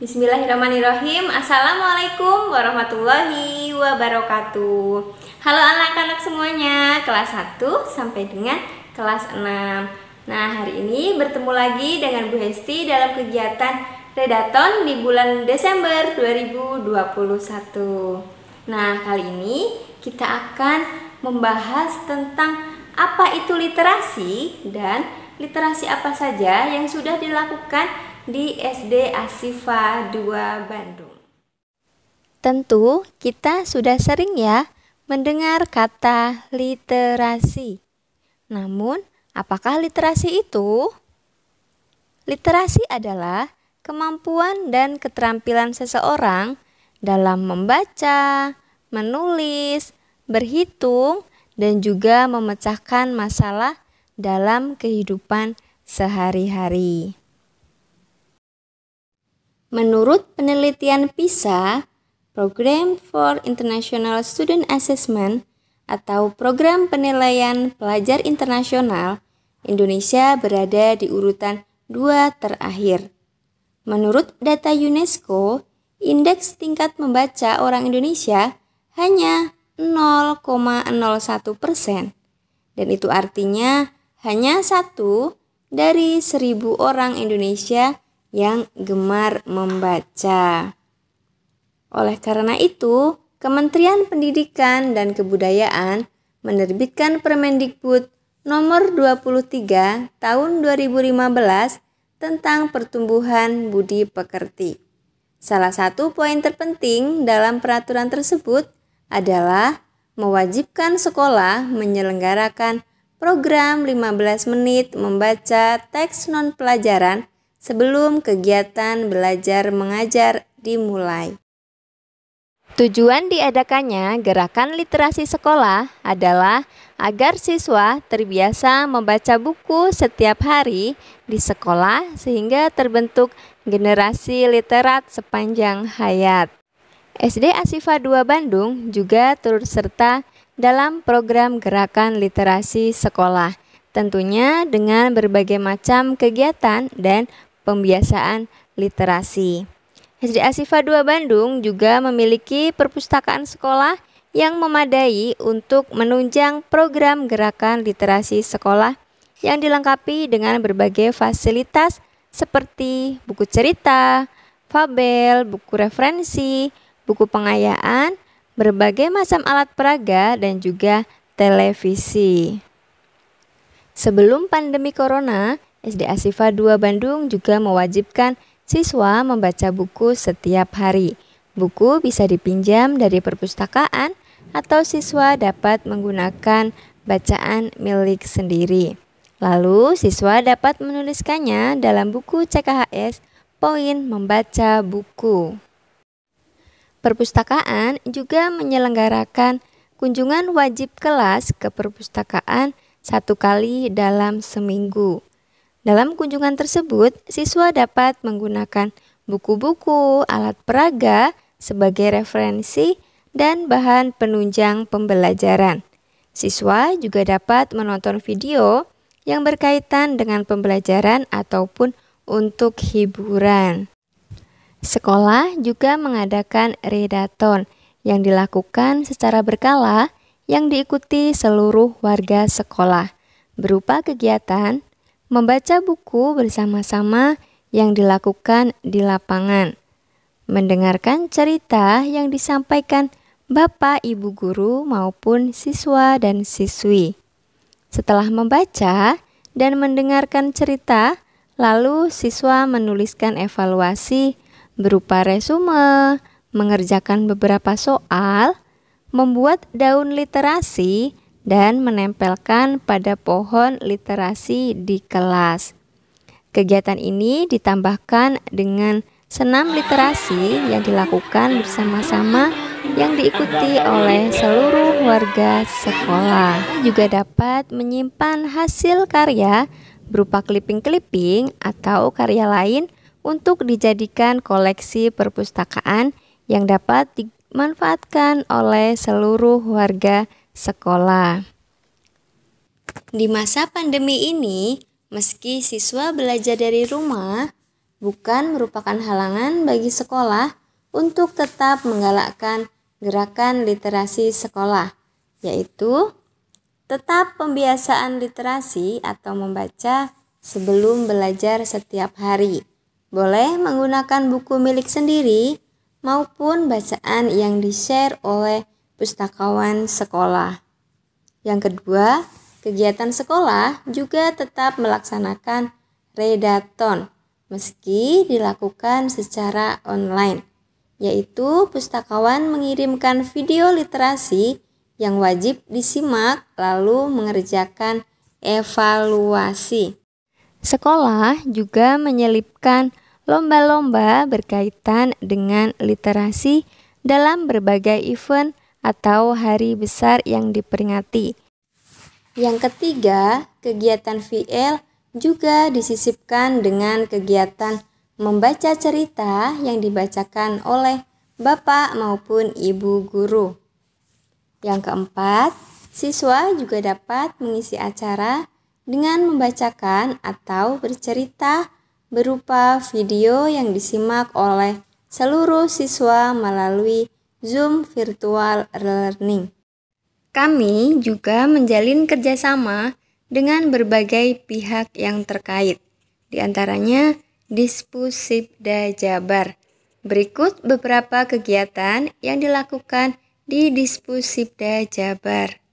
Bismillahirrahmanirrahim. Assalamualaikum warahmatullahi wabarakatuh. Halo anak-anak semuanya, kelas 1 sampai dengan kelas 6. Nah, hari ini bertemu lagi dengan Bu Hesti dalam kegiatan Redaton di bulan Desember 2021. Nah, kali ini kita akan membahas tentang apa itu literasi dan literasi apa saja yang sudah dilakukan di SD Ashifa 2 Bandung. Tentu kita sudah sering ya mendengar kata literasi. Namun, apakah literasi itu? Literasi adalah kemampuan dan keterampilan seseorang dalam membaca, menulis, berhitung, dan juga memecahkan masalah dalam kehidupan sehari-hari. Menurut penelitian PISA, Program for International Student Assessment atau Program Penilaian Pelajar Internasional, Indonesia berada di urutan 2 terakhir. Menurut data UNESCO, indeks tingkat membaca orang Indonesia hanya 0,01%, dan itu artinya hanya 1 dari 1.000 orang Indonesia yang gemar membaca. Oleh karena itu, Kementerian Pendidikan dan Kebudayaan menerbitkan Permendikbud nomor 23 tahun 2015 tentang pertumbuhan budi pekerti. Salah satu poin terpenting dalam peraturan tersebut adalah mewajibkan sekolah menyelenggarakan program 15 menit membaca teks non-pelajaran sebelum kegiatan belajar mengajar dimulai. Tujuan diadakannya gerakan literasi sekolah adalah agar siswa terbiasa membaca buku setiap hari di sekolah sehingga terbentuk generasi literat sepanjang hayat. SD Ashifa 2 Bandung juga turut serta dalam program gerakan literasi sekolah, tentunya dengan berbagai macam kegiatan dan pembiasaan literasi. SD Ashifa 2 Bandung juga memiliki perpustakaan sekolah yang memadai untuk menunjang program gerakan literasi sekolah yang dilengkapi dengan berbagai fasilitas seperti buku cerita, fabel, buku referensi, buku pengayaan, berbagai macam alat peraga, dan juga televisi. Sebelum pandemi corona, SD Ashifa 2 Bandung juga mewajibkan siswa membaca buku setiap hari. Buku bisa dipinjam dari perpustakaan atau siswa dapat menggunakan bacaan milik sendiri. Lalu siswa dapat menuliskannya dalam buku CKHS poin membaca buku. Perpustakaan juga menyelenggarakan kunjungan wajib kelas ke perpustakaan 1 kali dalam seminggu. Dalam kunjungan tersebut, siswa dapat menggunakan buku-buku, alat peraga sebagai referensi dan bahan penunjang pembelajaran. Siswa juga dapat menonton video yang berkaitan dengan pembelajaran ataupun untuk hiburan. Sekolah juga mengadakan redaton yang dilakukan secara berkala yang diikuti seluruh warga sekolah, berupa kegiatan membaca buku bersama-sama yang dilakukan di lapangan, mendengarkan cerita yang disampaikan Bapak Ibu guru maupun siswa dan siswi. Setelah membaca dan mendengarkan cerita, lalu siswa menuliskan evaluasi berupa resume, mengerjakan beberapa soal, membuat daun literasi, dan menempelkan pada pohon literasi di kelas. Kegiatan ini ditambahkan dengan senam literasi yang dilakukan bersama-sama yang diikuti oleh seluruh warga sekolah. Juga dapat menyimpan hasil karya berupa clipping-clipping atau karya lain untuk dijadikan koleksi perpustakaan yang dapat dimanfaatkan oleh seluruh warga sekolah. Di masa pandemi ini, meski siswa belajar dari rumah, bukan merupakan halangan bagi sekolah untuk tetap menggalakkan gerakan literasi sekolah, yaitu tetap pembiasaan literasi atau membaca sebelum belajar setiap hari. Boleh menggunakan buku milik sendiri maupun bacaan yang di-share oleh pustakawan sekolah. Yang kedua, kegiatan sekolah juga tetap melaksanakan redaton meski dilakukan secara online, yaitu pustakawan mengirimkan video literasi yang wajib disimak lalu mengerjakan evaluasi. Sekolah juga menyelipkan lomba-lomba berkaitan dengan literasi dalam berbagai event atau hari besar yang diperingati. Yang ketiga, kegiatan VL juga disisipkan dengan kegiatan membaca cerita yang dibacakan oleh bapak maupun ibu guru. Yang keempat, siswa juga dapat mengisi acara dengan membacakan atau bercerita berupa video yang disimak oleh seluruh siswa melalui Zoom virtual learning. Kami juga menjalin kerjasama dengan berbagai pihak yang terkait, di antaranya Dispusibda Jabar. Berikut beberapa kegiatan yang dilakukan di Dispusibda Jabar.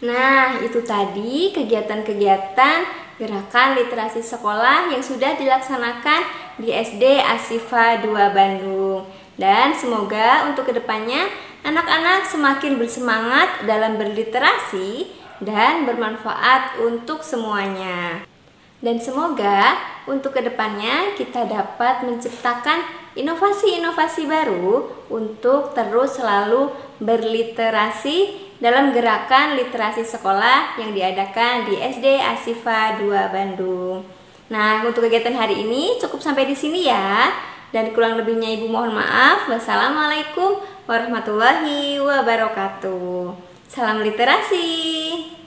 Nah, itu tadi kegiatan-kegiatan gerakan literasi sekolah yang sudah dilaksanakan di SD Ashifa 2 Bandung. Dan semoga untuk kedepannya anak-anak semakin bersemangat dalam berliterasi dan bermanfaat untuk semuanya. Dan semoga untuk kedepannya kita dapat menciptakan inovasi-inovasi baru untuk terus selalu berliterasi dalam gerakan literasi sekolah yang diadakan di SD Ashifa 2 Bandung. Nah, untuk kegiatan hari ini cukup sampai di sini ya. Dan kurang lebihnya Ibu mohon maaf. Wassalamualaikum warahmatullahi wabarakatuh. Salam literasi.